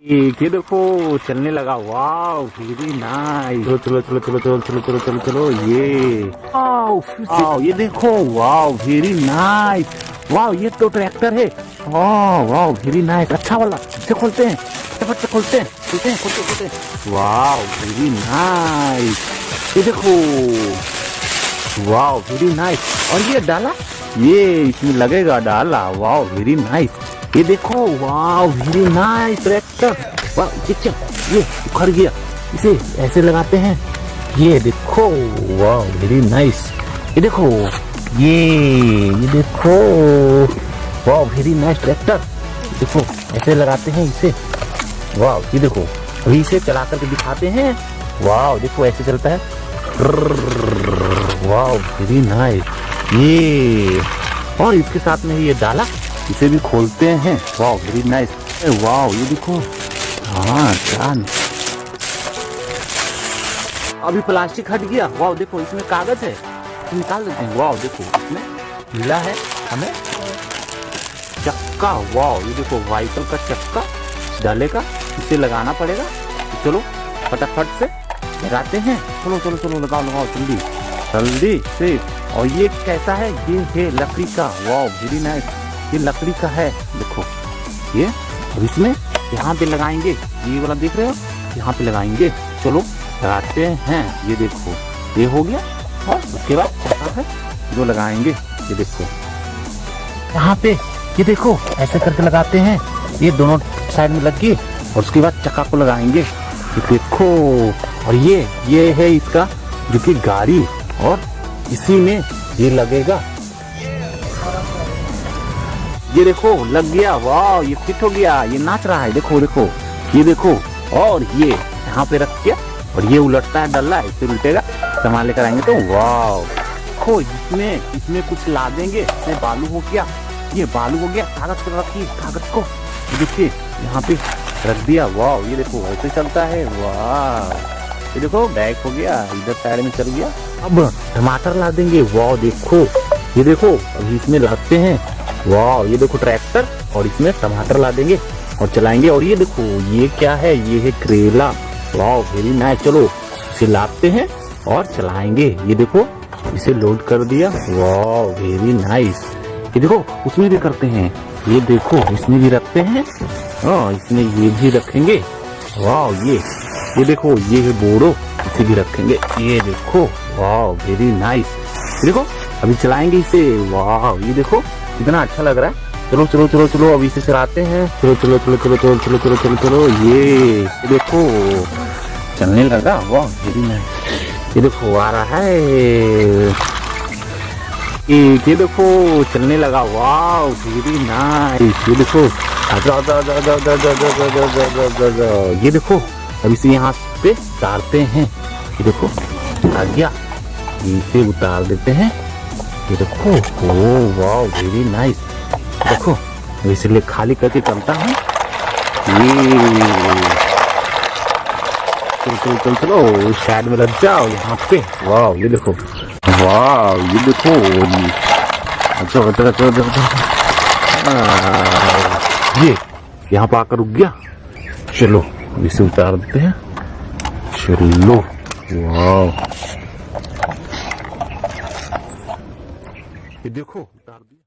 ये देखो चलने लगा। Wow very nice. चलो चलो चलो चलो चलो चलो चलो चलो चलो ये वाओ ये देखो। Wow very nice. वाओ ये तो ट्रैक्टर है। Wow very nice. अच्छा वाला इसे खोलते हैं, फटाफट से खोलते हैं, खोलते हैं खोलते खोलते हैं। Wow very nice. ये देखो वाओ वेरी नाइस। और ये डाला, ये इसमें लगेगा डाला। Wow very nice. ये देखो वाओ वेरी नाइस ट्रैक्टर। वाह ये उखड़ गया, इसे ऐसे लगाते हैं। ये देखो वाओ वेरी नाइस। ये देखो ये देखो वाओ वेरी नाइस ट्रैक्टर। देखो ऐसे लगाते हैं इसे। वाओ ये देखो अभी इसे चला करके दिखाते हैं। वाओ देखो ऐसे चलता है। Wow very nice. ये और इसके साथ में ये डाला, इसे भी खोलते हैं। Wow very nice. वाओ ये देखो। हाँ चांद अभी प्लास्टिक हट गया। वाओ देखो इसमें कागज है, निकाल देते हैं। वाओ देखो इसमें मिला है हमें चक्का। वाओ ये देखो व्हीकल का चक्का डालेगा, इसे लगाना पड़ेगा। चलो फटाफट से लगाते हैं। चलो चलो चलो लगाओ लगाओ जल्दी जल्दी से। और ये कैसा है? ये है लकड़ी का। Wow very nice. ये लकड़ी का है। देखो ये और इसमें यहाँ पे लगाएंगे। ये वाला देख रहे हो, यहाँ पे लगाएंगे। चलो लगाते हैं। ये देखो ये हो गया। और उसके बाद चक्का है जो लगाएंगे। ये देखो यहाँ पे, ये देखो ऐसे करके लगाते हैं। ये दोनों साइड में लग गई और उसके बाद चक्का को लगाएंगे। ये देखो और ये है इसका जो कि गाड़ी, और इसी में ये लगेगा। ये देखो लग गया। वाह ये फिट हो गया, ये नाच रहा है। देखो देखो ये देखो। और ये यहाँ पे रख के और ये उलटता है डल्ला, इससे उल्टेगा। सामान लेकर आएंगे तो वाह देखो इसमें कुछ ला देंगे। इसमें बालू हो गया, ये बालू हो गया। कागज को रखिए, कागज को देखिए यहाँ पे रख दिया। वाह ये देखो ऐसे चलता है। वाह ये देखो बैग हो गया, इधर साइड में चल गया। अब टमाटर ला देंगे। वाह देखो ये देखो अभी इसमें लाते हैं। वाह ये देखो ट्रैक्टर, और इसमें टमाटर ला देंगे और चलाएंगे। और ये देखो ये क्या है? ये है करेला। वाह वेरी नाइस। चलो इसे लाते हैं और चलाएंगे। ये देखो इसे लोड कर दिया। वाह वेरी नाइस। ये देखो उसमें भी करते हैं। ये देखो इसमें भी रखते हैं। इसमें ये भी रखेंगे। वाह ये देखो ये है बोरो, इसे भी रखेंगे। ये देखो वाह वेरी नाइस। देखो अभी चलाएंगे इसे। वाह ये देखो कितना अच्छा लग रहा है। चलो चलो चलो चलो अभी इसे चलाते हैं। चलो चलो चलो चलो चलो चलो चलो चलो चलो ये देखो चलने लगा। वाह वेरी नाइस। ये देखो आ रहा है। ये देखो चलने लगा। वाह वेरी नाइस। ये देखो ये देखो अब इसे यहाँ पे उतारते हैं। ये देखो आ गया, इसे उतार देते हैं। ये देखो ओ वाह वेरी नाइस। देखो इसलिए खाली करके चलता हूँ। चलो चलो चलो साइड में लग जाओ यहाँ पे। वाह ये देखो। वाह ये देखो ये यहाँ पर आकर रुक गया। चलो इसे उतार देते हैं। चलो वाह ये देखो उतार दिया।